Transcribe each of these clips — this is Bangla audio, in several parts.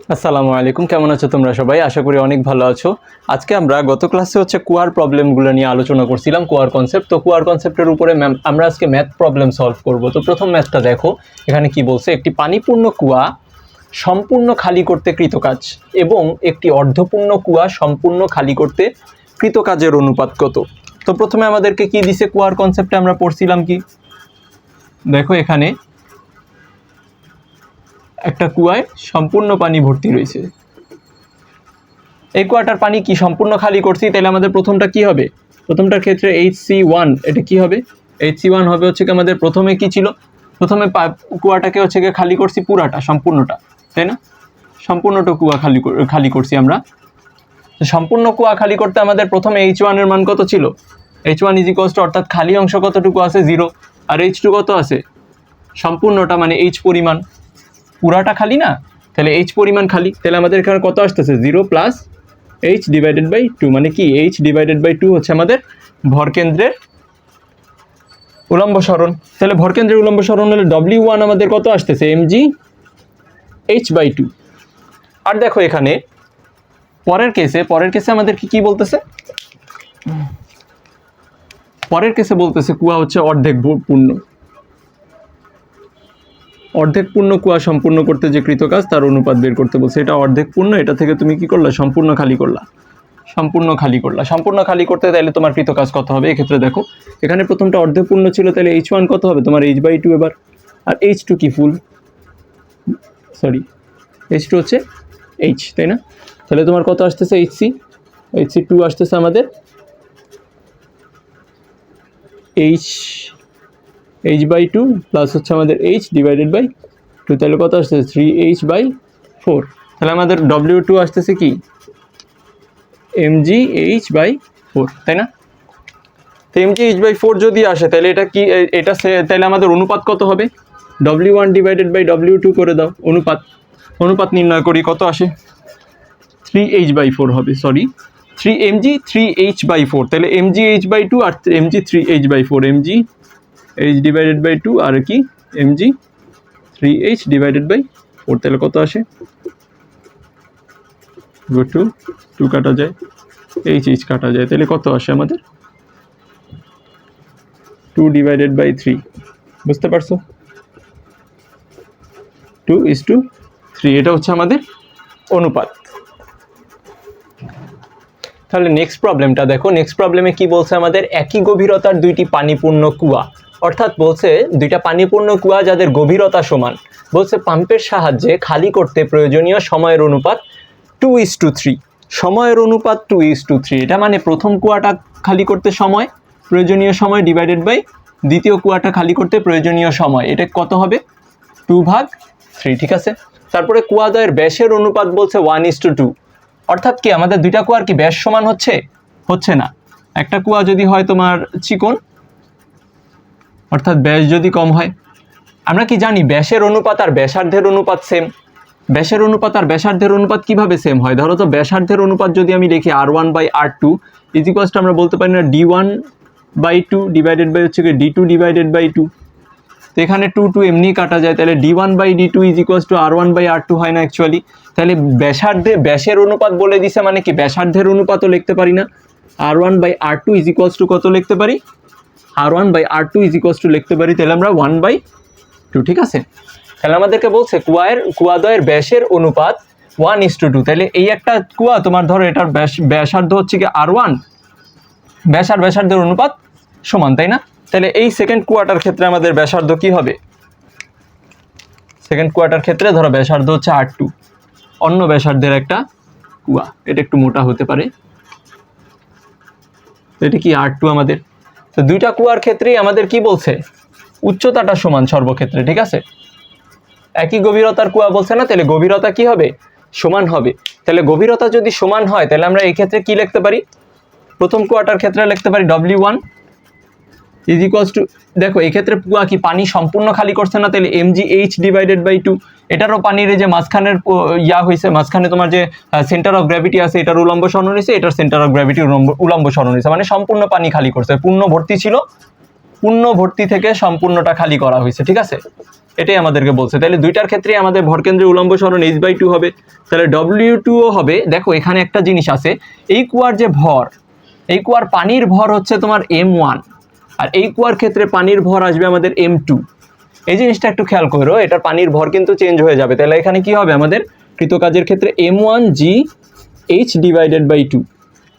আসসালামু আলাইকুম, কেমন আছো তোমরা সবাই? আশা করি অনেক ভালো আছো। আজকে আমরা গত ক্লাসে কুয়ার প্রবলেমগুলো নিয়ে আলোচনা করছিলাম, কুয়ার কনসেপ্ট। তো কুয়ার কনসেপ্টের উপরে আমরা আজকে ম্যাথ প্রবলেম সলভ করব। তো প্রথম ম্যাথটা দেখো, এখানে কি বলছে, একটি পানিপূর্ণ কুয়া সম্পূর্ণ খালি করতে কৃতকাজ এবং একটি অর্ধপূর্ণ কুয়া সম্পূর্ণ খালি করতে কৃতকাজের অনুপাত কত? তো প্রথমে আমাদেরকে কি দিছে, কুয়ার কনসেপ্টে আমরা পড়ছিলাম কি, দেখো এখানে একটা কুয়ায় সম্পূর্ণ পানি ভর্তি রয়েছে। এই কুয়াটার পানি কি সম্পূর্ণ খালি করছি, তাহলে আমাদের প্রথমটা কি হবে? প্রথমটার ক্ষেত্রে HC1, এটা কি হবে? HC1 হবে কি আমাদের প্রথমে কি ছিল, প্রথমে কুয়াটাকে খালি করছি পুরাটা, সম্পূর্ণটা, তাই না? সম্পূর্ণটা কুয়া খালি করছি আমরা। সম্পূর্ণ কুয়া খালি করতে আমাদের প্রথমে H1 এর মান কত ছিল? H1 অর্থাৎ খালি অংশ কতটুকু আছে? 0। আর H2 কত আছে? সম্পূর্ণটা মানে H পরিমাণ, পুরাটা খালি না, তাহলে H পরিমাণ খালি। তাহলে আমাদের এখানে কত আসতেছে? 0 প্লাস H ডিভাইডেড বাই 2, মানে কি H ডিভাইডেড বাই 2 হচ্ছে আমাদের ভরকেন্দ্রের উলম্ব সরণ। তাহলে ভরকেন্দ্রের উলম্ব সরণ হলে W1 আমাদের কত আসতেছে? mg h by 2। আর দেখো এখানে পরের কেসে আমাদের কি বলতেছে? পরের কেসে বলতেছে কুয়া হচ্ছে অর্ধেক পূর্ণ। অর্ধেক পূর্ণ কুয়া সম্পূর্ণ করতে যে কৃতকাজ তার অনুপাত বের করতে বলছে। এটা অর্ধেক পূর্ণ, এটা থেকে তুমি কি করলা? সম্পূর্ণ খালি করলা। সম্পূর্ণ খালি করতে তাহলে তোমার কৃতকাজ কত হবে? এক্ষেত্রে দেখো এখানে প্রথমটা অর্ধেক পূর্ণ ছিল, তাহলে H1 কত হবে তোমার? H বাই 2 এবার। আর H2 কি ফুল, H2 হচ্ছে H, তাই না? তাহলে তোমার কত আসতেছে? HC2 আসতেছে আমাদের H বাই 2 প্লাস হচ্ছে আমাদের H ডিভাইডেড বাই 2, তাহলে কত আসতেছে? 3H by 4। তাহলে আমাদের W2 আসতেছে কি? mgh বাই 4, তাই না? তো mgh বাই 4 যদি আসে তাহলে এটা কি, তাহলে আমাদের অনুপাত কত হবে? W1 ডিভাইডেড বাই W2 করে দাও, অনুপাত নির্ণয় করি, কত আসে? 3H বাই 4 হবে, 3H বাই 4। তাহলে mgh বাই 2 আর mg 3H by 4, mg h divided by 2 আর কি mg 3H ডিভাইডেড বাই 4, তাহলে কত আসে? 2 কাটা যায়, H কাটা যায়, তাহলে কত আসে আমাদের? 2 ডিভাইডেড বাই 3, বুঝতে পারছো? 2:3, এটা হচ্ছে আমাদের অনুপাত। তাহলে নেক্সট প্রবলেমটা দেখো, নেক্সট প্রবলেমে কি বলছে আমাদের? একই গভীরতার দুইটি পানিপূর্ণ কুয়া, অর্থাৎ বলছে দুইটা পানিপূর্ণ কুয়া যাদের গভীরতা সমান, বলছে পাম্পের সাহায্যে খালি করতে প্রয়োজনীয় সময়ের অনুপাত 2:3। সময়ের অনুপাত 2:3, এটা মানে প্রথম কুয়াটা খালি করতে সময়, প্রয়োজনীয় সময় ডিভাইডেড বাই দ্বিতীয় কুয়াটা খালি করতে প্রয়োজনীয় সময়, এটা কত হবে? 2/3, ঠিক আছে? তারপরে কুয়াদ্বয়ের ব্যাসের অনুপাত বলছে 1:2, অর্থাৎ কি আমাদের দুইটা কুয়ার কি ব্যাস সমান হচ্ছে না। একটা কুয়া যদি হয় তোমার চিকন, অর্থাৎ ব্যাস যদি কম হয়, আমরা কি জানি ব্যাসের অনুপাত আর ব্যাসার্ধের অনুপাত সেম। ব্যাসের অনুপাত আর ব্যাসার্ধের অনুপাত কিভাবে সেম হয়? ধরো তো ব্যাসার্ধের অনুপাত যদি আমি লিখি R1 বাই R2 ইজিকোয়ালস টু, আমরা বলতে পারি না D1 বাই 2 ডিভাইডেড বাই হচ্ছে কি D2 ডিভাইডেড বাই 2। তো এখানে 2 এমনি কাটা যায়, তাহলে D1 by D2 ইজিকোয়ালস two R1 by R2 হয় না অ্যাকচুয়ালি? তাহলে ব্যাসের অনুপাত বলে দিছে, মানে কি ব্যাসার্ধের অনুপাতও লিখতে পারি না? R1 বাই R2 ইজিকোয়ালস টু কত লিখতে পারি? R1 বাই R2 ইজিকোয়ালস টু লিখতে পারি তাহলে আমরা 1/2, ঠিক আছে? তাহলে আমাদেরকে বলছে কুয়াদ্বয়ের ব্যাসের অনুপাত 1:2। তাহলে এই একটা কুয়া তোমার ধরো এটার ব্যাসার্ধ হচ্ছে কি R1, ব্যাস আর ব্যাসার্ধের অনুপাত সমান, তাই না? তাহলে এই সেকেন্ড কুয়াটার ক্ষেত্রে আমাদের ব্যাসার্ধ কি হবে? সেকেন্ড কুয়াটার ক্ষেত্রে ধরো ব্যাসার্ধ হচ্ছে R2, অন্য ব্যাসার্ধের একটা কুয়া, এটা একটু মোটা হতে পারে, এটা কি R2 আমাদের। তো দুইটা কুয়ার ক্ষেত্রেই আমাদের কি বলছে? উচ্চতাটা সমান সর্বক্ষেত্রে, ঠিক আছে? একই গভীরতার কুয়া বলছে না, তাহলে গভীরতা কি হবে? সমান হবে। তাহলে গভীরতা যদি সমান হয় তাহলে আমরা এই ক্ষেত্রে কি লিখতে পারি? প্রথম কুয়াটার ক্ষেত্রে লিখতে পারি W1 ইজিকোয়ালস টু, দেখো এই ক্ষেত্রে কুয়া কি পানি সম্পূর্ণ খালি করছে না, তাহলে mgh ডিভাইডেড বাই 2। এটারও পানির যে মাঝখানের হয়েছে, মাঝখানে তোমার যে সেন্টার অফ গ্র্যাভিটি আছে এটার উলম্ব সরণ হয়েছে, এটার সেন্টার অফ গ্র্যাভিটি উলম্ব সরণ হয়েছে, মানে সম্পূর্ণ পানি খালি করছে, পূর্ণ ভর্তি ছিল পূর্ণ ভর্তি থেকে সম্পূর্ণটা খালি করা হয়েছে, ঠিক আছে, এটাই আমাদেরকে বলছে। তাহলে দুইটার ক্ষেত্রে আমাদের ভরকেন্দ্রের উলম্ব সরণ h/2 হবে। তাহলে W2 হবে, দেখো এখানে একটা জিনিস আছে, এই কুয়ার যে ভর, এই কুয়ার পানির ভর হচ্ছে তোমার m1, আর এই কুয়ার ক্ষেত্রে পানির ভর আসবে আমাদের m2। এই জিনিসটা একটু খেয়াল করো, এটার পানির ভর কিন্তু চেঞ্জ হয়ে যাবে। তাহলে এখানে কি হবে আমাদের কৃতকাজের ক্ষেত্রে m1GH/2,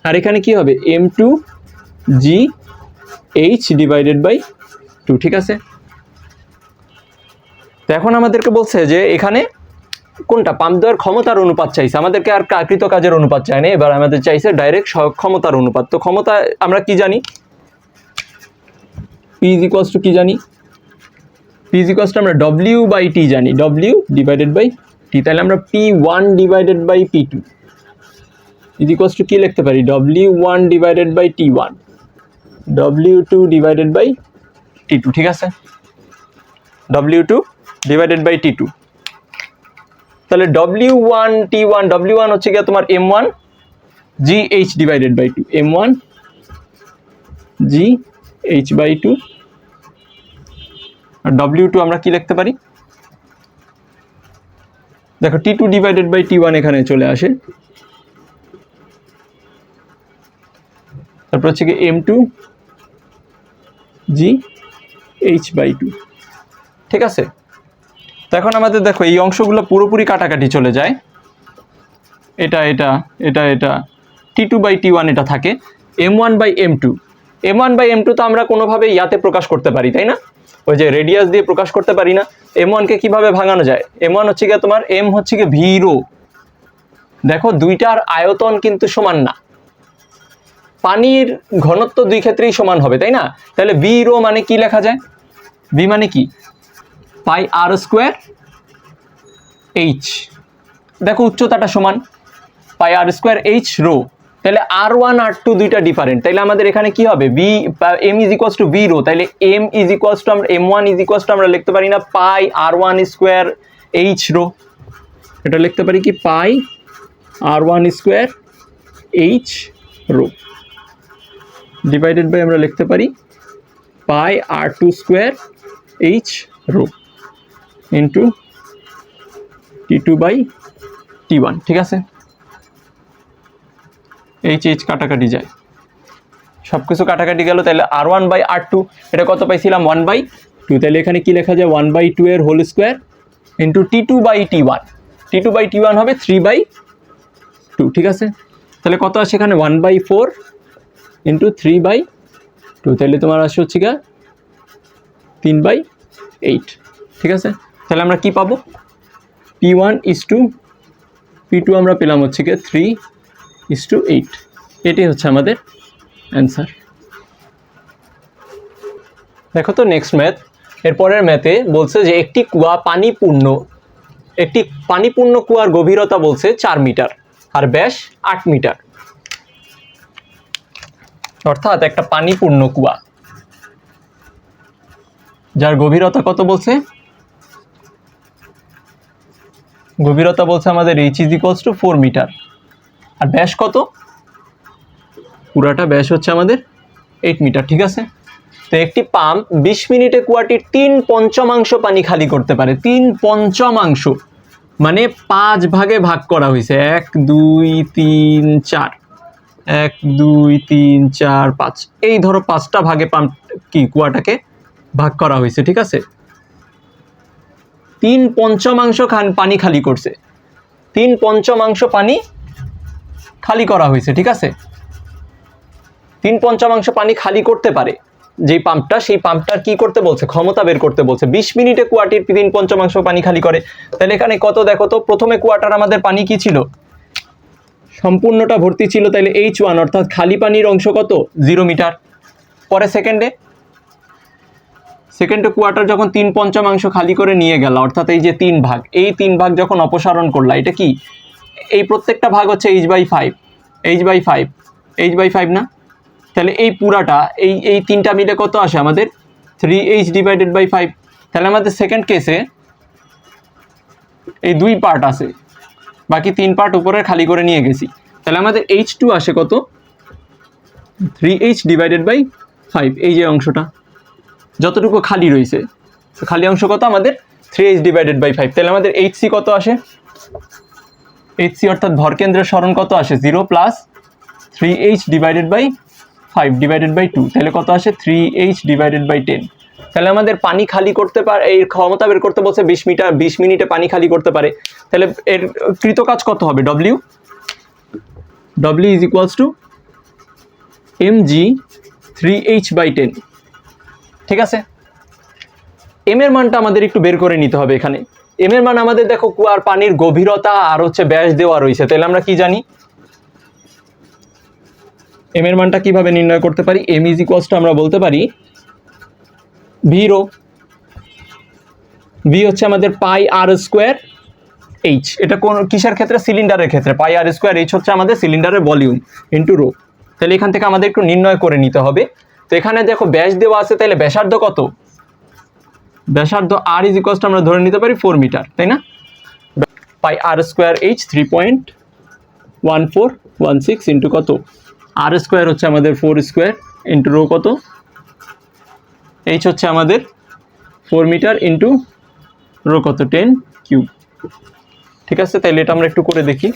আর এখানে কি হবে m2GH/2, ঠিক আছে। তো এখন আমাদেরকে বলছে যে এখানে কোনটা পাম্প দেওয়ার ক্ষমতার অনুপাত চাইছে, আমাদেরকে আর কৃতকাজের অনুপাত চাই না, এবার আমাদের চাইছে ডাইরেক্ট ক্ষমতার অনুপাত। তো ক্ষমতা আমরা কি জানি, P = কি জানি, P = আমরা W/T জানি, W/T। তাহলে আমরা P1/P2 = কি লিখতে পারি, W1/T1, W2/T2, ঠিক আছে, W2/T2। তাহলে W1T1, W1 হচ্ছে গিয়ে তোমার m1GH/2, m1GH/2, আর W2 আমরা কি লিখতে পারি, দেখো T2/T1 এখানে চলে আসে, তারপর হচ্ছে কি m2GH/2, ঠিক আছে। তো এখন আমাদের দেখো এই অংশগুলো পুরোপুরি কাটাকাটি চলে যায়, এটা এটা এটা এটা T2/T1 এটা থাকে, m1/m2 তো আমরা কোনোভাবে ইয়াতে প্রকাশ করতে পারি, তাই না, ওই যে রেডিয়াস দিয়ে প্রকাশ করতে পারি না। m1 কে কিভাবে ভাঙানো যায়, m1 হচ্ছে গিয়ে তোমার m হচ্ছে গিয়ে v-ρ, দেখো দুইটার আয়তন কিন্তু সমান না, পানির ঘনত্ব দুই ক্ষেত্রেই সমান হবে, তাই না। তাহলে v-ρ মানে কি লেখা যায়, v মানে কি πr²h, দেখো উচ্চতাটা সমান πr²h ρ, তাহলে r1 r2 দুইটা ডিফারেন্ট, তাহলে আমাদের এখানে কি হবে m = v-ρ, তাহলে m আমরা m1 আমরা লিখতে পারি না πr1² h ρ, এটা লিখতে পারি কি πr1² h ρ ডিভাইডেড বাই আমরা লিখতে পারি πr2² h ρ ইন্টু T2/T1, ঠিক আছে। h কাটাকাটি যায়, সব কিছু কাটাকাটি গেল, তাহলে r1/r2 এটা কত পাইছিলাম 1/2, তাহলে এখানে কি লেখা যায় 1/2 এর হোল স্কোয়ার ইন্টু T2/T1 হবে 3/2, ঠিক আছে। তাহলে কত আসে এখানে 1/4 ইন্টু 3/2, তাহলে তোমার আসে হচ্ছে গিয়ে 3/8, ঠিক আছে। তাহলে আমরা কি পাবো, P1:P2 আমরা পেলাম হচ্ছে গিয়ে 3:8, এটাই হচ্ছে আমাদের অ্যান্সার। দেখো তো নেক্সট ম্যাথ, এরপরের ম্যাথে বলছে যে একটি পানিপূর্ণ কুয়ার গভীরতা বলছে 4 মিটার আর ব্যাস 8 মিটার, অর্থাৎ একটা পানিপূর্ণ কুয়া যার গভীরতা কত বলছে, গভীরতা বলছে আমাদের h = 4 মিটার, আর ব্যাস কত, পুরাটা ব্যাস হচ্ছে আমাদের 8 মিটার, ঠিক আছে। তো একটি পাম্প 20 মিনিটে কুয়াটির 3/5 পানি খালি করতে পারে, 3/5 মানে 5 ভাগে ভাগ করা হয়েছে, 1 2 3 4, 1 2 3 4 5, এই ধরো 5টা ভাগে পাম্প কি কুয়াটাকে ভাগ করা হয়েছে, ঠিক আছে। 3/5 পানি খালি করছে, 3/5 পানি খালি করা হয়েছে, ঠিক আছে। 3/5 পানি খালি করতে পারে যেই পাম্পটা, সেই পাম্পটার কি করতে বলছে, ক্ষমতা বের করতে বলছে। 20 মিনিটে কুয়াটির 3/5 পানি খালি করে, তাহলে এখানে কত দেখো তো, প্রথমে কুয়াটার আমাদের পানি কি ছিল, সম্পূর্ণটা ভর্তি ছিল, তাহলে h1 অর্থাৎ খালি পানির অংশ কত 0 মিটার। পরে সেকেন্ডে কুয়াটার যখন 3/5 খালি করে নিয়ে গেল, অর্থাৎ এই যে 3 ভাগ, এই 3 ভাগ যখন অপসারণ করলা, এটা কি, এই প্রত্যেকটা ভাগ হচ্ছে h/5 না, তাহলে এই পুরাটা এই 3টা মিলে কত আসে আমাদের 3h/5, তাহলে আমাদের সেকেন্ড কেসে এই 2 পার্ট আছে, বাকি 3 পার্ট উপরে খালি করে নিয়ে গেছি, তাহলে আমাদের h2 আসে কত 3h/5, এই যে অংশটা যতটুকু খালি রয়েছে, তো খালি অংশ কত আমাদের 3h ডিভাইডেড বাই 5। তাহলে আমাদের hc কত আসে, hc অর্থাৎ ভরকেন্দ্রের সরণ কত আসে 0 plus 3h divided by 5 divided by 2, তাহলে কত আসে 3h ডিভাইডেড বাই 10। তাহলে আমাদের পানি খালি করতে পারে, এই ক্ষমতা বের করতে বলছে 20 মিনিটে পানি খালি করতে পারে। তাহলে এর কৃত কাজ কত হবে, w is equals to mg 3h by 10। ঠিক আছে, এম এর মানটা আমাদের একটু বের করে নিতে হবে। এখানে এম এর মান আমাদের দেখো কুয়ার পানির গভীরতা আর হচ্ছে ব্যাস দেওয়া রয়েছে, তাহলে আমরা কি জানি এম এর মানটা কিভাবে নির্ণয় করতে পারি, এম ইজ ইকুয়ালস টু আমরা বলতে পারি ভি রো, ভি হচ্ছে আমাদের পাই আর স্কোয়ার এইচ, এটা কোন কিসের ক্ষেত্রে, সিলিন্ডারের ক্ষেত্রে, পাই আর স্কোয়ার এইচ হচ্ছে আমাদের সিলিন্ডারের ভলিউম ইন্টু রো। তাহলে এখান থেকে আমাদের একটু নির্ণয় করে নিতে হবে। তো এখানে দেখো ব্যাস দেওয়া আছে, তাহলে ব্যাসার্ধ কত, ব্যাসার্ধ আর ইজ ইকুয়ালস টু আমরা ধরে নিতে পারি 4 মিটার, তাই না। পাই আর স্কোয়ার এইচ 3.1416 ইন্টু কত, আর স্কোয়ার হচ্ছে আমাদের 4 স্কোয়ার ইন্টু রো কত, এইচ হচ্ছে আমাদের 4 মিটার ইন্টু রো কত 10 কিউব। ঠিক আছে, তাহলে এটা আমরা একটু করে দেখি।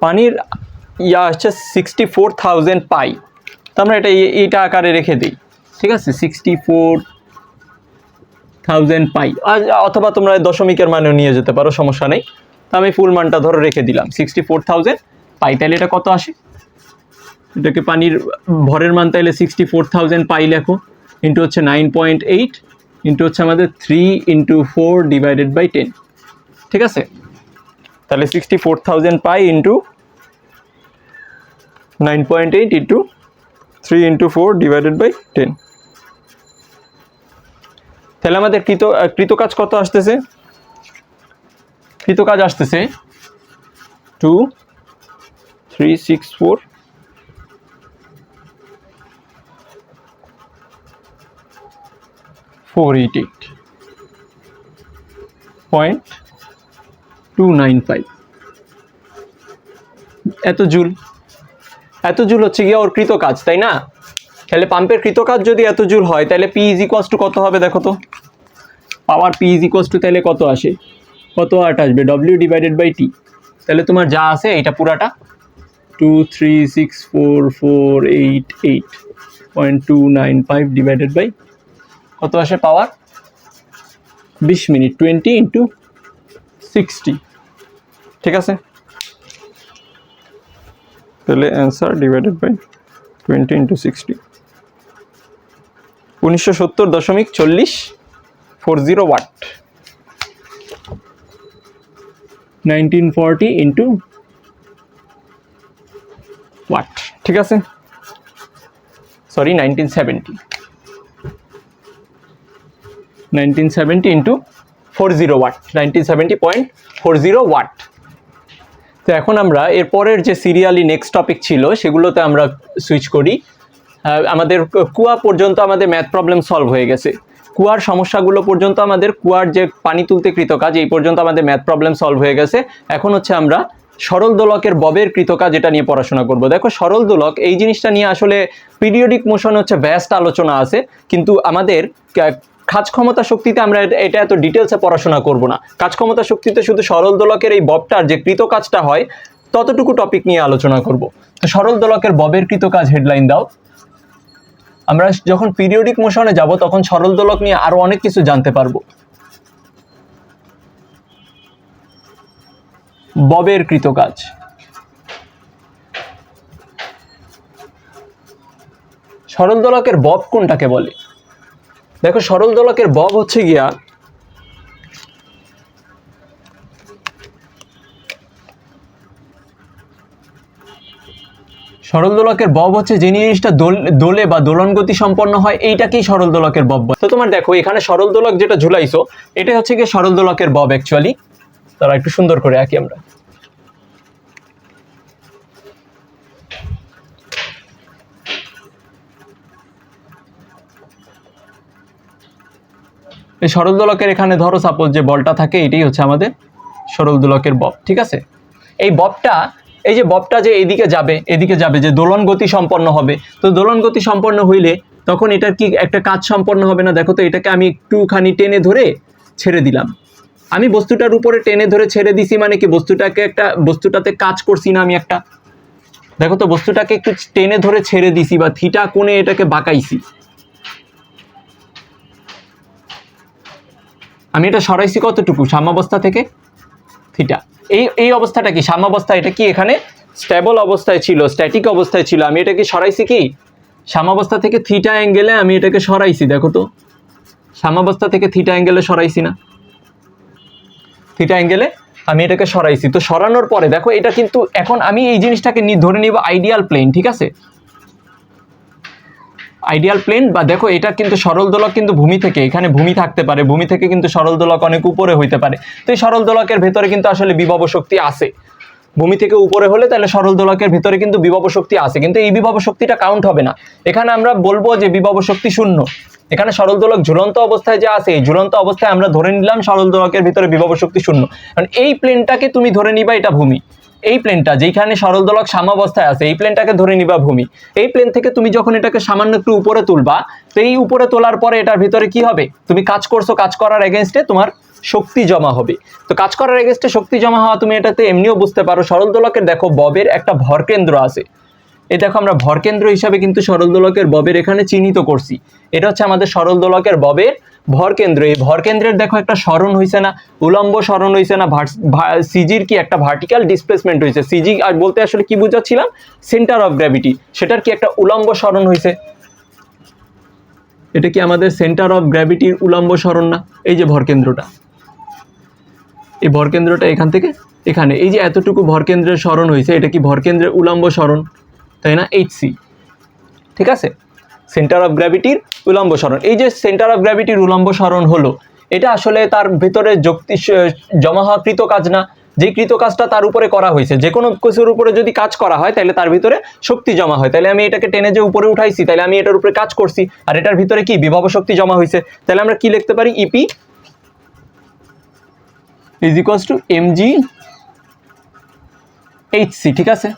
পানির ইয়া হচ্ছে 64,000 পাই, তো আমরা এইটা আকারে রেখে দিই। ঠিক আছে, 64,000 পাই, অথবা তোমরা দশমিকের মানেও নিয়ে যেতে পারো, সমস্যা নেই। তো আমি ফুল মানটা ধরে রেখে দিলাম 64,000 পাই। তাহলে এটা কত আসে, এটাকে পানির ভরের মান তাইলে 64,000 পাই লেখো, ইন্টু হচ্ছে 9.8 ইন্টু হচ্ছে আমাদের 3 ইন্টু 4 ডিভাইডেড বাই 10। ঠিক আছে, তাহলে 64,000 pi into 9.8 into 3 into 4 divided by 10। তাহলে আমাদের কৃত কাজ কত আসতেছে, কৃত কাজ আসতেছে 234,488.295 এত জুল হচ্ছে গিয়ে ওর কৃত কাজ, তাই না। তাহলে পাম্পের কৃত কাজ যদি এত জুল হয়, তাহলে পি ইজ ইকুয়ালস টু কত হবে, দেখো তো পাওয়ার পি ইজ ইকুয়ালস টু তাহলে কত আসে, কত ওয়াট আসবে, ডব্লিউ ডিভাইডেড বাই টি। তাহলে তোমার যা আছে এটা পুরাটা 2364488.295 ডিভাইডেড বাই কত আসে পাওয়ার 20 মিনিট, 20 ইন্টু 60। ঠিক আছে, তাহলে answer divided by 20 into 60 1970.40 watt, 1940 into watt. ঠিক আছে, সরি 1970 ইন্টু 40 ওয়াট, 1970.40 ওয়াট। তো এখন আমরা এরপরের যে সিরিয়ালি নেক্সট টপিক ছিল সেগুলোতে আমরা সুইচ করি। আমাদের কুয়া পর্যন্ত আমাদের ম্যাথ প্রবলেম সলভ হয়ে গেছে, কুয়ার সমস্যাগুলো পর্যন্ত আমাদের, কুয়ার যে পানি তুলতে কৃতকাজ এই পর্যন্ত আমাদের ম্যাথ প্রবলেম সলভ হয়ে গেছে। এখন হচ্ছে আমরা সরল দোলকের ববের কৃতকাজ এটা নিয়ে পড়াশোনা করব। দেখো সরল দোলক এই জিনিসটা নিয়ে আসলে পিরিয়ডিক মোশন হচ্ছে ব্যস্ত আলোচনা আছে, কিন্তু আমাদের কাজ ক্ষমতা শক্তিতে আমরা এটা এত ডিটেলসে পড়াশোনা করব না। কাজ ক্ষমতা শক্তিতে শুধু সরল দোলকের এই ববটার যে কৃতকাজটা হয় ততটুকু টপিক নিয়ে আলোচনা করব। তো সরল দোলকের ববের কৃতকাজ হেডলাইন দাও। আমরা যখন পিরিয়ডিক মোশনে যাব তখন সরল দোলক নিয়ে আরো অনেক কিছু জানতে পারবো। ববের কৃতকাজ, সরল দোলকের বব কোনটাকে বলে, দেখো সরল দোলকের বব হচ্ছে গিয়া সরল দোলকের বব হচ্ছে যে জিনিসটা দোলে বা দোলন গতি সম্পন্ন হয় এইটাকেই সরল দোলকের বব বলে। তো তোমার দেখো এখানে সরল দোলক যেটা ঝুলাইছো এটা হচ্ছে গিয়ে সরল দোলকের বব অ্যাকচুয়ালি। তারা একটু সুন্দর করে আঁকি আমরা। এই সরল দোলকের এখানে ধরো সাপোজ যে বলটা থাকে, এটাই হচ্ছে আমাদের সরল দোলকের বব, ঠিক আছে। এই ববটা, এই যে ববটা যে এদিকে যাবে যে দোলন গতি সম্পন্ন হবে, তো দোলন গতি সম্পন্ন হইলে তখন এটার কি একটা কাজ সম্পন্ন হবে না? দেখো তো, এটাকে আমি একটুখানি টেনে ধরে ছেড়ে দিলাম, আমি বস্তুটার উপরে টেনে ধরে ছেড়ে দিছি, মানে কি বস্তুটাতে কাজ করছি না আমি একটা? দেখো তো, বস্তুটাকে একটু টেনে ধরে ছেড়ে দিছি বা থিটা কোণে এটাকে বাঁকাইছি, আমি এটা সরাইছি কতটুকু? সাম্যাবস্থা থেকে থিটা। এই অবস্থাটা কি সাম্যাবস্থা? এটা কি এখানে স্টেবল অবস্থায় ছিল, স্ট্যাটিক অবস্থায় ছিল, আমি এটাকে সরাইছি কি সাম্যাবস্থা থেকে থিটা অ্যাঙ্গেলে, আমি এটাকে সরাইছি। দেখো তো, সাম্যাবস্থা থেকে থিটা অ্যাঙ্গেলে সরাইছি না? থিটা অ্যাঙ্গেলে আমি এটাকে সরাইছি। তো সরানোর পরে দেখো, এটা কিন্তু এখন আমি এই জিনিসটাকে ধরে নিব আইডিয়াল প্লেন, ঠিক আছে, আইডিয়াল প্লেন। বা দেখো, এটা কিন্তু সরল দোলক কিন্তু ভূমি থেকে, এখানে ভূমি থাকতে পারে, ভূমি থেকে কিন্তু সরল দোলক অনেক উপরে হইতে পারে। তো এই সরল দোলকের ভেতরে কিন্তু আসলে বিভব শক্তি আছে, ভূমি থেকে উপরে হলে তাহলে সরল দোলকের ভিতরে কিন্তু বিভব শক্তি আছে, কিন্তু এই বিভব শক্তিটা কাউন্ট হবে না। এখানে আমরা বলবো যে বিভব শক্তি শূন্য। এখানে সরল দোলক ঝুলন্ত অবস্থায় যে আছে, এই ঝুলন্ত অবস্থায় আমরা ধরে নিলাম সরল দোলকের ভিতরে বিভব শক্তি শূন্য, কারণ এই প্লেনটাকে তুমি ধরে নিবা এটা ভূমি। এই প্লেনটা যেখানে সরল দোলক সাম্যাবস্থায় আছে, এই প্লেনটাকে ধরে নিবা ভূমি। এই প্লেন থেকে তুমি যখন এটাকে সামান্য একটু উপরে তুলবা, তো এই উপরে তোলার পরে এটার ভিতরে কি হবে? তুমি কাজ করছো, কাজ করার এগেনস্টে তোমার শক্তি জমা হবে। তো কাজ করার এগেনস্টে শক্তি জমা হওয়া তুমি এটাতে এমনিও বুঝতে পারো। সরল দোলকের দেখো ববের একটা ভরকেন্দ্র আছে, এই দেখো আমরা ভরকেন্দ্র হিসাবে কিন্তু সরল দোলকের ববের এখানে চিহ্নিত করছি। এটা হচ্ছে আমাদের সরল দোলকের ববের ভরকেন্দ্র। এই ভরকেন্দ্রের দেখো একটা সরণ হইছে না, উলম্ব সরণ হইছে না, সিজির কি একটা ভার্টিক্যাল ডিসপ্লেসমেন্ট হইছে। সিজি আর বলতে আসলে কি বুঝাচ্ছিলাম? সেন্টার অফ গ্র্যাভিটি, সেটার কি একটা উলম্ব সরণ হইছে। এটা কি আমাদের সেন্টার অফ গ্র্যাভিটির উলম্ব সরণ না? এই যে ভরকেন্দ্রটা, এই ভরকেন্দ্রটা এখান থেকে এখানে, এই যে এতটুকু ভরকেন্দ্রের সরণ হয়েছে, এটা কি ভরকেন্দ্রের উলম্ব সরণ, তাই না? এইচসি, ঠিক আছে, সেন্টার অফ গ্র্যাভিটির উলম্ব সরণ। এই যে সেন্টার অফ গ্র্যাভিটির উলম্ব সরণ হলো, এটা আসলে তার ভিতরে জমা হওয়া কৃত কাজ না, যে কৃত কাজটা তার উপরে করা হয়েছে। যে কোনো কিছুর উপরে যদি কাজ করা হয় তাহলে তার ভিতরে শক্তি জমা হয়। তাহলে আমি এটাকে টেনে যে উপরে উঠাইছি, তাহলে আমি এটার উপরে কাজ করছি, আর এটার ভিতরে কি বিভব শক্তি জমা হয়েছে। তাহলে আমরা কি লিখতে পারি? EP is equals to MG HC, ঠিক আছে।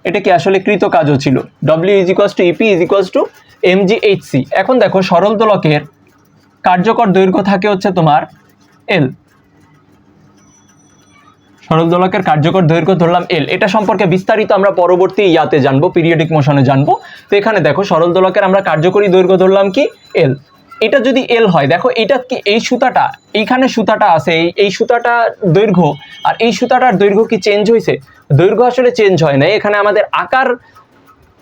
এটা কি আসলে কৃত কাজও ছিল। W is equals to EP is equals to MG HC. এখন দেখো, সরল দোলকের কার্যকর দৈর্ঘ্য থাকে হচ্ছে তোমার এল। সরল দোলকের কার্যকর দৈর্ঘ্য ধরলাম এল। এটা সম্পর্কে বিস্তারিত আমরা পরবর্তী ইয়াতে জানবো, পিরিয়ডিক মোশনে জানবো। তো এখানে দেখো, সরল দোলকের আমরা কার্যকরী দৈর্ঘ্য ধরলাম কি? এল। এটা যদি এল হয়, দেখো এটা কি, এই সুতাটা, এইখানে সুতাটা আছে, এই সুতাটা দৈর্ঘ্য, আর এই সুতাটার দৈর্ঘ্য কি চেঞ্জ হয়েছে? দৈর্ঘ্য আসলে চেঞ্জ হয় না, এখানে আমাদের আকার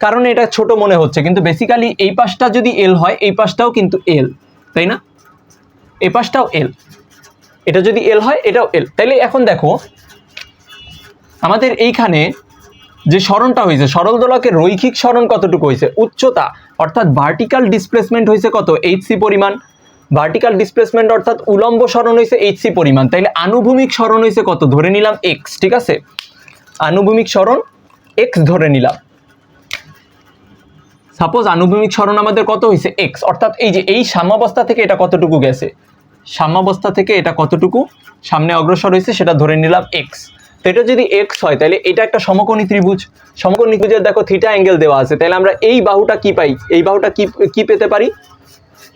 কারণে এটা ছোট মনে হচ্ছে, কিন্তু বেসিক্যালি এই পাশটা যদি এল হয়, এই পাশটাও কিন্তু এল, তাই না? এই পাশটাও এল, এটা যদি এল হয় এটাও এল। তাইলে এখন দেখো, আমাদের এইখানে যে সরণটা হয়েছে, সরল দোলকের রৈখিক সরণ কতটুকু হয়েছে? উচ্চতা অর্থাৎ ভার্টিক্যাল ডিসপ্লেসমেন্ট হয়েছে কত? এইচসি পরিমাণ। ভার্টিক্যাল ডিসপ্লেসমেন্ট অর্থাৎ উলম্ব সরণ হয়েছে এইচসি পরিমাণ। তাইলে আনুভূমিক সরণ হয়েছে কত? ধরে নিলাম এক্স, ঠিক আছে, আনুভূমিক সরণ এক্স ধরে নিলাম। সাপোজ আনুভূমিক সরণ আমাদের কত হয়েছে? এক্স। অর্থাৎ এই যে এই সাম্যাবস্থা থেকে এটা কতটুকু গেছে, সাম্যাবস্থা থেকে এটা কতটুকু সামনে অগ্রসর হয়েছে সেটা ধরে নিলাম এক্স। তো এটা যদি এক্স হয়, তাহলে এটা একটা সমকোণী ত্রিভুজ। সমকোণী ত্রিভুজের দেখো থিটা অ্যাঙ্গেল দেওয়া আছে, তাহলে আমরা এই বাহুটা কি পাই? এই বাহুটা কি পেতে পারি?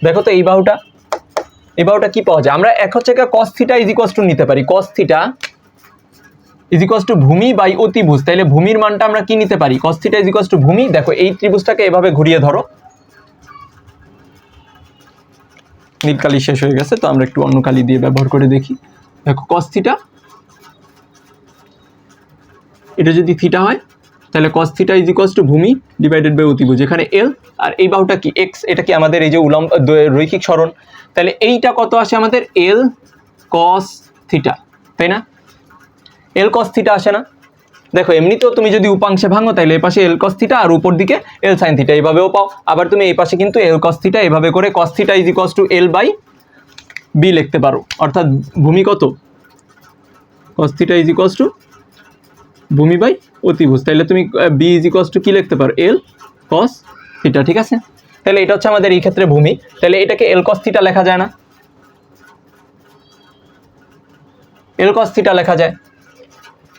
দেখো তো, এই বাহুটা কি পাওয়া যায়? আমরা এক হচ্ছে কস থিটা ইজ ইকুয়ালস টু নিতে পারি, কস থিটা ইজ ইকুয়ালস টু ভূমি বাই অতিভুজ। তাহলে ভূমির মানটা আমরা কি নিতে পারি? কস থিটা ইজ ইকুয়ালস টু ভূমি। দেখো, এই ত্রিভুজটাকে এভাবে ঘুরিয়ে ধরো, নীল কালি শেষ হয়ে গেছে, তো আমরা একটু অন্য কালি দিয়ে ব্যবহার করে দেখি। দেখো, কস থিটা, এটা যদি থিটা হয়, তাহলে কস থিটা ইজ ইকুয়ালস টু ভূমি ডিভাইডেড বাই অতিভুজ, এখানে এল, আর এই বাহুটা কি? এক্স। এটা কি আমাদের এই যে উলম্ব রৈখিক সরণ। তাহলে এইটা কত আসে আমাদের? এল কস থিটা, তাই না? এল কস থিটা আসে না? দেখো, এমনিতেও তুমি যদি উপাংশে ভাঙো, তাহলে এই পাশে এল কস থিটা আর উপর দিকে এল সাইন থিটা, এইভাবেও পাও। আবার তুমি এই পাশে কিন্তু এল কস থিটা, এভাবে করে cos theta is equals to L by B লিখতে পারো। অর্থাৎ ভূমি কত? Cos theta is equals to ভূমি বাই অতিভুজ। তাহলে তুমি বি ইজ ইকুয়ালস টু কি লিখতে পারো? এল কস থিটা, ঠিক আছে। তাহলে এটা হচ্ছে আমাদের এই ক্ষেত্রে ভূমি। তাহলে এটাকে এল কস থিটা লেখা যায় না? এল কস থিটা লেখা যায়।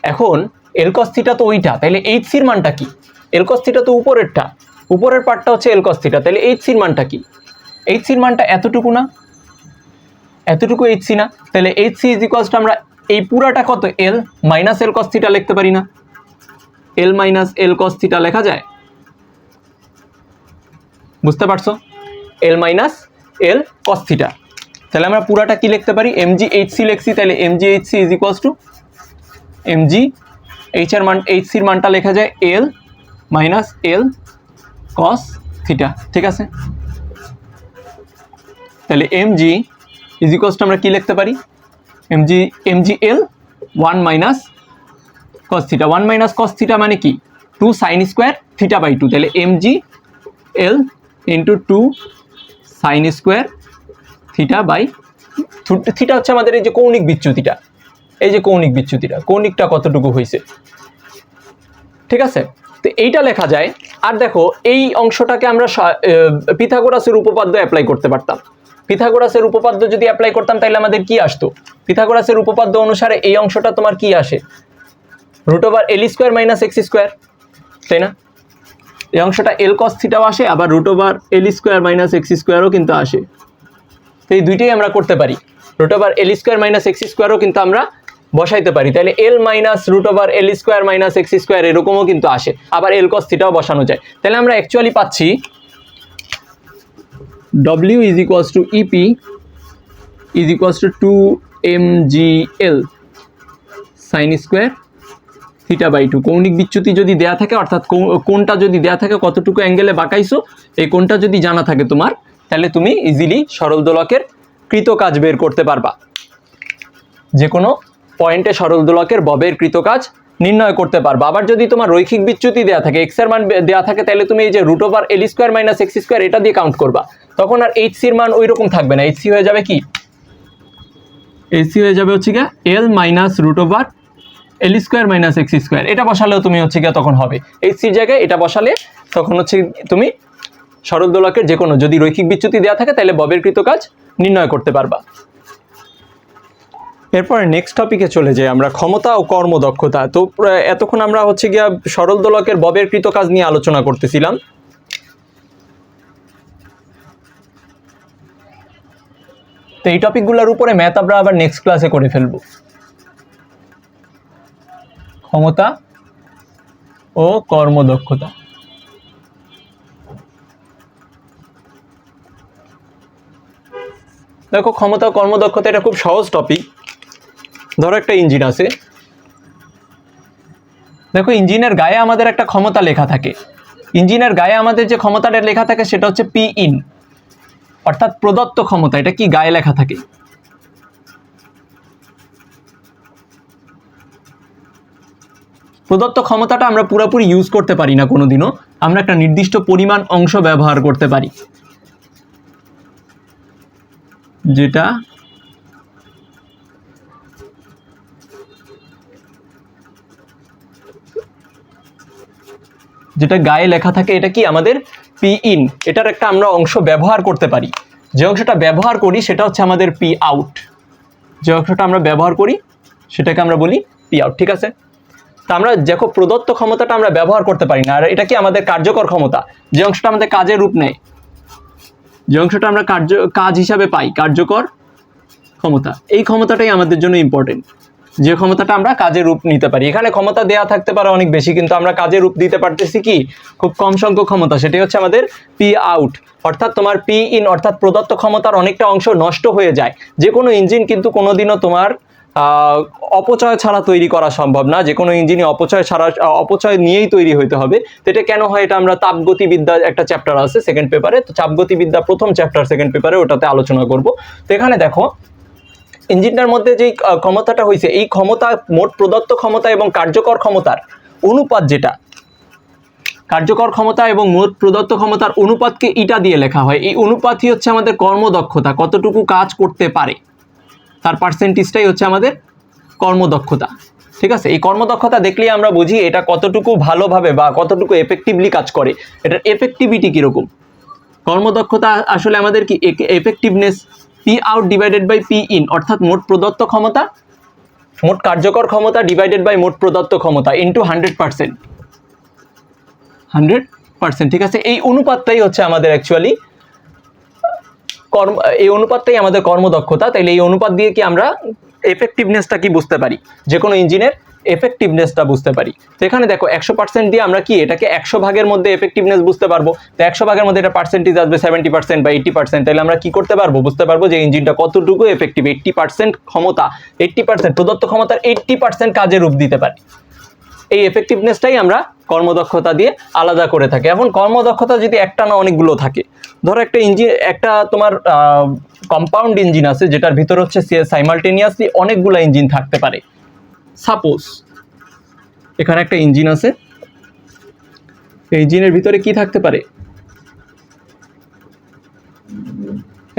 এখন এল কস থিটা তো ওইটা, তাহলে এইচ সির মানটা কি? এল কস থিটা তো উপরেরটা, উপরের পার্টটা হচ্ছে এল কস থিটা, তাহলে এইচ সির মানটা কি? এইচ সির মানটা এতটুকু না, এতটুকু এইচ সি না, তাহলে H C is equals to আমরা এই পুরাটা কত L minus L cos theta লিখতে পারি না? L minus L cos theta লেখা যায়, বুঝতে পারছো? L minus L cos theta, তাহলে আমরা পুরাটা কি লিখতে পারি? এম জি এইচ সি লিখছি, তাহলে M G H C is equals to M G H এর মান, এইচ সির মানটা লেখা যায় L minus L cos theta, ঠিক আছে? তাহলে M G is equals to আমরা কি লিখতে পারি? M G L 1 minus cos theta, 1 minus cos theta মানে কি? 2 সাইন স্কোয়ার থিটা বাই 2, তাহলে M G L into 2 sine square theta by, theta হচ্ছে আমাদের এই যে কৌণিক বিচ্যুতিটা, এই যে কৌণিক বিচ্যুতিটা, কৌণিকটা কতটুকু হয়েছে, ঠিক আছে? তো এইটা লেখা যায়। আর দেখো এই অংশটাকে আমরা পিথাগোরাসের উপপাদ্য অ্যাপ্লাই করতে পারতাম। পিথাগোরাসের উপপাদ্য যদি অ্যাপ্লাই করতাম তাহলে আমাদের কি আসতো? পিথাগোরাসের উপপাদ্য অনুসারে এই অংশটা তোমার কি আসে? রুট ওভার এল স্কোয়ার মাইনাস এক্স স্কোয়ার, তাই না? এই অংশটা এল কস থিটাও আসে, আবার রুট ওভার এল স্কোয়ার মাইনাস এক্স স্কোয়ারও কিন্তু আসে। তো এই দুইটাই আমরা করতে পারি, রুট ওভার এল স্কোয়ার মাইনাস এক্স স্কোয়ারও কিন্তু আমরা বসাইতে পারি, তাহলে এল মাইনাস রুট ওভার এল স্কোয়ার মাইনাস এক্স স্কোয়ার এরকমও কিন্তু আসে, আবার এল কস থিটাও বসানো যায়। তাহলে আমরা অ্যাকচুয়ালি পাচ্ছি W is equals to EP is equals to 2mgl sine square theta by 2। কৌণিক বিচ্যুতি যদি দেয়া থাকে, অর্থাৎ কোণটা যদি দেয়া থাকে কতটুকু অ্যাঙ্গেলে বাঁকাইছো, এই কোণটা যদি জানা থাকে তোমার, তাহলে তুমি ইজিলি সরল দোলকের কৃত কাজ বের করতে পারবা। যে কোনো পয়েন্টে সরল দোলকের ববের কৃত কাজ নির্ণয় করতে পারবা। আবার যদি তোমার রৈখিক বিচ্যুতি দেওয়া থাকে, এক্স এর মান দেওয়া থাকে, তাহলে তুমি এই যে রুট ওভার এল স্কোয়ার মাইনাস এক্স স্কোয়ার এটা দিয়ে কাউন্ট করবা, তখন আর এইচ সির মান ওই রকম থাকবে না। এইচ সি হয়ে যাবে কি? এইচ সি হয়ে যাবে হচ্ছে গিয়া এল মাইনাস রুট ওভার এল স্কোয়ার মাইনাস এক্স স্কোয়ার, এটা বসালেও তুমি হচ্ছে গিয়া তখন হবে এইচ সির জায়গায় এটা বসালে তখন হচ্ছে তুমি সরল দোলকের যে কোনো যদি রৈখিক বিচ্যুতি দেওয়া থাকে তাহলে ববের কৃত কাজ নির্ণয় করতে পারবা। এরপরে নেক্সট টপিকে চলে যাই আমরা, ক্ষমতা ও কর্মদক্ষতা। তো এতক্ষণ আমরা হচ্ছে গিয়া সরল দোলকের ববের কৃত কাজ নিয়ে আলোচনা করতেছিলাম। তো এই টপিকগুলোর উপরে ম্যাথ আমরা আবার নেক্সট ক্লাসে করে ফেলবো। ক্ষমতা ও কর্মদক্ষতা। দেখো ক্ষমতা ও কর্মদক্ষতা এটা খুব সহজ টপিক। ধরো একটা ইঞ্জিন আছে, দেখো ইঞ্জিনের গায়ে আমাদের একটা ক্ষমতা লেখা থাকে, ইঞ্জিনের গায়ে আমাদের যে ক্ষমতাটা লেখা থাকে সেটা হচ্ছে পি ইন, অর্থাৎ প্রদত্ত ক্ষমতা। এটা কি গায়ে লেখা থাকে? প্রদত্ত ক্ষমতাটা আমরা পুরোপুরি ইউজ করতে পারি না কোনোদিনও, আমরা একটা নির্দিষ্ট পরিমাণ অংশ ব্যবহার করতে পারি, যেটা গায়ে লেখা থাকে। এটা কি আমাদের পি ইন, এটার একটা আমরা অংশ ব্যবহার করতে পারি। যে অংশটা ব্যবহার করি সেটা হচ্ছে আমাদের পি আউট, যে অংশটা আমরা ব্যবহার করি সেটাকে আমরা বলি পি আউট, ঠিক আছে? তা আমরা দেখো প্রদত্ত ক্ষমতাটা আমরা ব্যবহার করতে পারি না, আর এটা কি আমাদের কার্যকর ক্ষমতা, যে অংশটা আমাদের কাজের রূপ নেয়, যে অংশটা আমরা কাজ হিসাবে পাই, কার্যকর ক্ষমতা। এই ক্ষমতাটাই আমাদের জন্য ইম্পর্টেন্ট, যে ক্ষমতাটা আমরা কাজের রূপ নিতে পারি। এখানে ক্ষমতা দেয়া থাকতে পারে অনেক বেশি, কিন্তু আমরা কাজের রূপ দিতে পারতেছি কি খুব কম সংখ্যক ক্ষমতা, সেটাই হচ্ছে আমাদের পি আউট। অর্থাৎ তোমার পি ইন অর্থাৎ প্রদত্ত ক্ষমতার অনেকটা অংশ নষ্ট হয়ে যায়। যে কোনো ইঞ্জিন কিন্তু কোনোদিনও তোমার অপচয় ছাড়া তৈরি করা সম্ভব না, যে কোনো ইঞ্জিনই অপচয় নিয়েই তৈরি হইতে হবে। তো এটা কেন হয়, এটা আমরা তাপগতিবিদ্যা একটা চ্যাপ্টার আছে সেকেন্ড পেপারে, তো তাপগতিবিদ্যা প্রথম চ্যাপ্টার সেকেন্ড পেপারে ওটাতে আলোচনা করব। তো এখানে দেখো ইঞ্জিনটার মধ্যে যেই ক্ষমতাটা হয়েছে, এই ক্ষমতা মোট প্রদত্ত ক্ষমতা এবং কার্যকর ক্ষমতার অনুপাত, যেটা কার্যকর ক্ষমতা এবং মোট প্রদত্ত ক্ষমতার অনুপাতকে ইটা দিয়ে লেখা হয়। এই অনুপাতই হচ্ছে আমাদের কর্মদক্ষতা, কতটুকু কাজ করতে পারে তার পার্সেন্টেজটাই হচ্ছে আমাদের কর্মদক্ষতা, ঠিক আছে? এই কর্মদক্ষতা দেখলেই আমরা বুঝি এটা কতটুকু ভালোভাবে বা কতটুকু এফেক্টিভলি কাজ করে, এটার এফেক্টিভিটি কীরকম। কর্মদক্ষতা আসলে আমাদের কি effectiveness P out divided by P in, অর্থাৎ মোট প্রদত্ত ক্ষমতা মোট কার্যকর ক্ষমতা ডিভাইডেড বাই মোট প্রদত্ত ক্ষমতা ইন্টু 100%। 100%, ঠিক আছে। এই অনুপাতটাই হচ্ছে আমাদের অ্যাকচুয়ালি এই অনুপাতটাই আমাদের কর্মদক্ষতা। তাইলে এই অনুপাত দিয়ে কি আমরা এফেক্টিভনেসটা কি বুঝতে পারি, যে কোনো ইঞ্জিনের এফেক্টিভনেসটা বুঝতে পারি। তো এখানে দেখো 100% দিয়ে আমরা কি এটাকে 100 ভাগের মধ্যে এফেক্টিভনেস বুঝতে পারবো। তো 100 ভাগের মধ্যে এটা পার্সেন্টেজ আসবে 70% বা 80%। তাহলে আমরা কি করতে পারবো, বুঝতে পারবো যে ইঞ্জিনটা কতটুকু এফেক্টিভ। 80% ক্ষমতা, 80% প্রদত্ত ক্ষমতার 80% কাজে রূপ দিতে পারে। এই এফেক্টিভনেসটাই আমরা কর্মদক্ষতা দিয়ে আলাদা করে থাকি। এখন কর্মদক্ষতা যদি একটা না অনেকগুলো থাকে, ধরো একটা ইঞ্জিন, একটা তোমার কম্পাউন্ড ইঞ্জিন আছে যেটার ভিতর হচ্ছে সাইমালটেনিয়াসলি অনেকগুলো ইঞ্জিন থাকতে পারে। সাপোজ এখানে একটা ইঞ্জিন আছে, এই ইঞ্জিনের ভিতরে কি থাকতে পারে,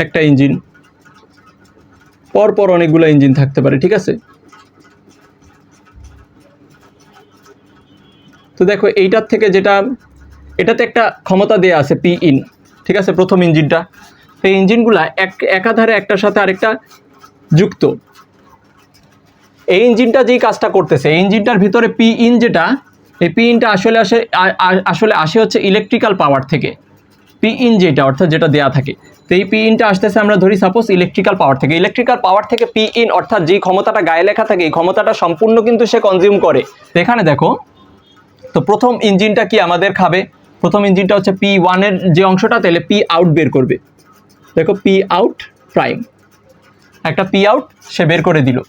একটা ইঞ্জিন, পরপর অনেকগুলো ইঞ্জিন থাকতে পারে, ঠিক আছে। তো দেখো এইটার থেকে যেটা, এটাতে একটা ক্ষমতা দেয়া আছে পি ইন, ঠিক আছে, প্রথম ইঞ্জিনটা। এই ইঞ্জিনগুলা একাধারে একটার সাথে আরেকটা যুক্ত। এই ইঞ্জিনটা যেই কাজটা করতেছে, এই ইঞ্জিনটার ভিতরে পি ইন যেটা, এই পি ইনটা আসলে আসে হচ্ছে ইলেকট্রিক্যাল পাওয়ার থেকে। পি ইন যেটা অর্থাৎ যেটা দেয়া থাকে, তো এই পি ইনটা আসতেছে আমরা ধরি সাপোজ ইলেকট্রিক্যাল পাওয়ার থেকে। ইলেকট্রিক্যাল পাওয়ার থেকে পি ইন অর্থাৎ যেই ক্ষমতাটা গায়ে লেখা থাকে, এই ক্ষমতাটা সম্পূর্ণ কিন্তু সে কনজিউম করে। তো এখানে দেখো, তো প্রথম ইঞ্জিনটা কি আমাদের খাবে, প্রথম ইঞ্জিনটা হচ্ছে পি ওয়ানের যে অংশটা, তাহলে পি আউট বের করবে। দেখো পি আউট প্রাইম, একটা পি আউট সে বের করে দিল।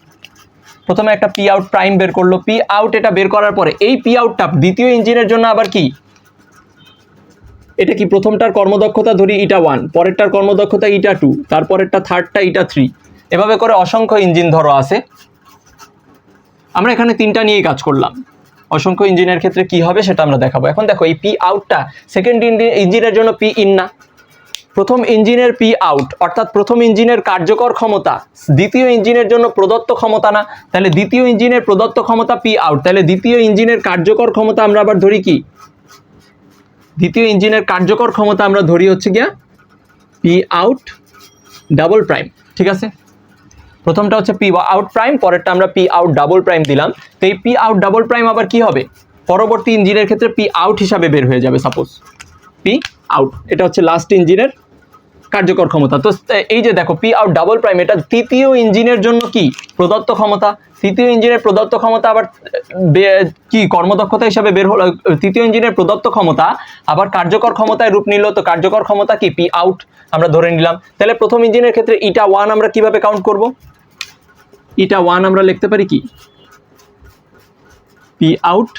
প্রথমে একটা পি আউট প্রাইম বের করলো। পি আউট এটা বের করার পরে এই পি আউটটা দ্বিতীয় ইঞ্জিনের জন্য আবার কি, এটা কি প্রথমটার কর্মদক্ষতা ধরি ইটা 1, পরেরটার কর্মদক্ষতা ইটা 2, তারপরেরটা থার্ডটা ইটা 3, এভাবে করে অসংখ্য ইঞ্জিন ধরো আছে। আমরা এখানে 3টা নিয়েই কাজ করলাম। অসংখ্য ইঞ্জিনের ক্ষেত্রে কি হবে সেটা আমরা দেখাবো। এখন দেখো এই পি আউটটা সেকেন্ড ইঞ্জিনের জন্য পি ইন না, প্রথম ইঞ্জিনের পি আউট অর্থাৎ প্রথম ইঞ্জিনের কার্যকর ক্ষমতা দ্বিতীয় ইঞ্জিনের জন্য প্রদত্ত ক্ষমতা না। তাহলে দ্বিতীয় ইঞ্জিনের প্রদত্ত ক্ষমতা পি আউট, তাহলে দ্বিতীয় ইঞ্জিনের কার্যকর ক্ষমতা আমরা আবার ধরি কি, দ্বিতীয় ইঞ্জিনের কার্যকর ক্ষমতা আমরা ধরি হচ্ছে গিয়া পি আউট ডাবল প্রাইম, ঠিক আছে। প্রথমটা হচ্ছে পি আউট প্রাইম, পরেরটা আমরা পি আউট ডাবল প্রাইম দিলাম। তো এই পি আউট ডাবল প্রাইম আবার কি হবে, পরবর্তী ইঞ্জিনের ক্ষেত্রে পি আউট হিসাবে বের হয়ে যাবে। সাপোজ পি আউট, এটা হচ্ছে লাস্ট ইঞ্জিনের কার্যকর ক্ষমতা। তো এই যে দেখো পি আউট ডাবল প্রাইম, এটা তৃতীয় ইঞ্জিনের জন্য কি প্রদত্ত ক্ষমতা। তৃতীয় ইঞ্জিনের প্রদত্ত ক্ষমতা আবার কি কর্মদক্ষতা হিসাবে বের হলো। তৃতীয় ইঞ্জিনের প্রদত্ত ক্ষমতা আবার কার্যকর ক্ষমতায় রূপ নিল। তো কার্যকর ক্ষমতা কি পি আউট আমরা ধরে নিলাম। তাহলে প্রথম ইঞ্জিনের ক্ষেত্রে ইটা 1 আমরা কিভাবে কাউন্ট করব, ইটা 1 আমরা লিখতে পারি কি, P out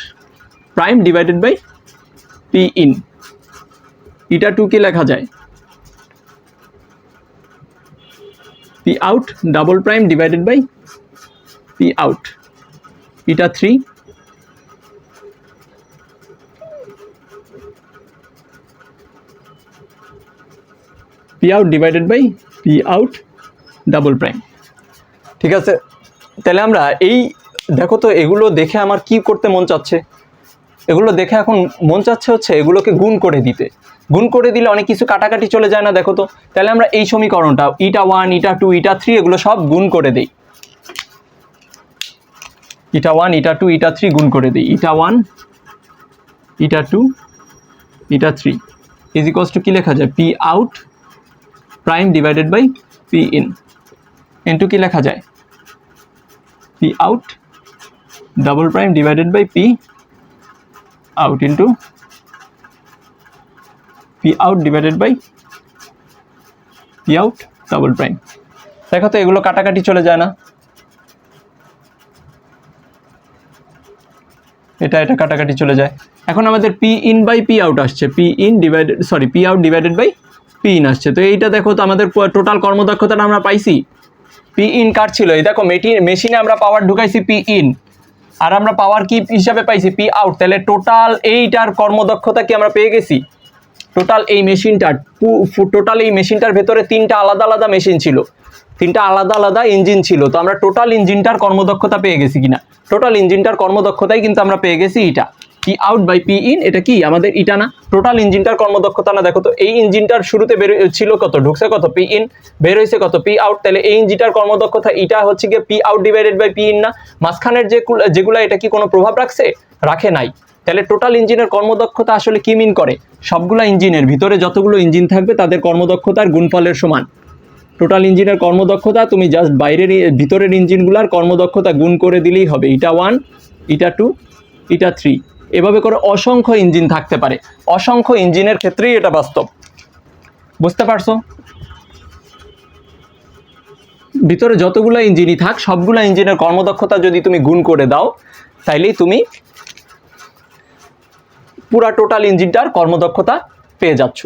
prime divided by P in. ইটা 2 কি লেখা যায়, P out double prime divided by P out. ইটা 3 P out divided by P out double prime, ঠিক আছে। তাহলে আমরা এই দেখো, তো এগুলো দেখে আমার কি করতে মন চাচ্ছে, এগুলো দেখে এখন মন চাচ্ছে হচ্ছে এগুলোকে গুণ করে দিতে। গুণ করে দিলে অনেক কিছু কাটাকাটি চলে যায় না, দেখো তো। তাহলে আমরা এই সমীকরণটা ইটা 1 ইটা 2 ইটা 3 এগুলো সব গুণ করে দেই। ইটা 1 ইটা 2 ইটা 3 গুণ করে দিই। Eta 1 eta 2 eta 3 is equals to কি লেখা যায়, P out prime divided by P in into কি লেখা যায়, P out double prime divided by P out into P out divided by P out double prime. দেখো তো এগুলো কাটাকাটি চলে যায় না, এটা এটা কাটাকাটি চলে যায়। এখন আমাদের P in by P out আসছে, P in divided P out divided by P in আসছে। তো এইটা দেখো তো আমাদের টোটাল কর্মদক্ষতাটা আমরা পাইছি। পি ইন কার ছিল, এই দেখো মেশিনে আমরা পাওয়ার ঢুকাইছি পি ইন, আর আমরা পাওয়ার কি হিসাবে পাইছি পি আউট। তাহলে টোটাল এইটার কর্মদক্ষতা কি আমরা পেয়ে গেছি। টোটাল এই মেশিনটার ভেতরে 3টা আলাদা আলাদা মেশিন ছিল, 3টা আলাদা আলাদা ইঞ্জিন ছিল। তো আমরা টোটাল ইঞ্জিনটার কর্মদক্ষতা পেয়ে গেছি কিনা, টোটাল ইঞ্জিনটার কর্মদক্ষতাই কিন্তু আমরা পেয়ে গেছি এটা। P out by P in, এটা কি আমাদের ইটা না? টোটাল ইঞ্জিনটার কর্মদক্ষতা না? দেখো তো এই ইঞ্জিনটার শুরুতে বের ছিল কত, ঢুকছে কত পি ইন, বের হয়েছে কত পি আউট, তাহলে এই ইঞ্জিনটার কর্মদক্ষতা এটা হচ্ছে গিয়ে P out divided by P in না? মাঝখানের যেগুলা এটা কি কোনো প্রভাব রাখছে? রাখে নাই। তাহলে টোটাল ইঞ্জিনের কর্মদক্ষতা আসলে কি মিন করে? সবগুলা ইঞ্জিনের ভিতরে যতগুলো ইঞ্জিন থাকবে তাদের কর্মদক্ষতার গুণফলের সমান। টোটাল ইঞ্জিনের কর্মদক্ষতা তুমি জাস্ট ভিতরের ইঞ্জিনগুলার কর্মদক্ষতা গুণ করে দিলেই হবে। ইটা 1, ইটা 2, ইটা 3, এভাবে করে অসংখ্য ইঞ্জিন থাকতে পারে। অসংখ্য ইঞ্জিনের ক্ষেত্রেই এটা বাস্তব। বুঝতে পারছো? ভিতরে যতগুলো ইঞ্জিনই থাক সবগুলো ইঞ্জিনের কর্মদক্ষতা যদি তুমি গুণ করে দাও তাইলেই তুমি পুরা টোটাল ইঞ্জিনটার কর্মদক্ষতা পেয়ে যাচ্ছ।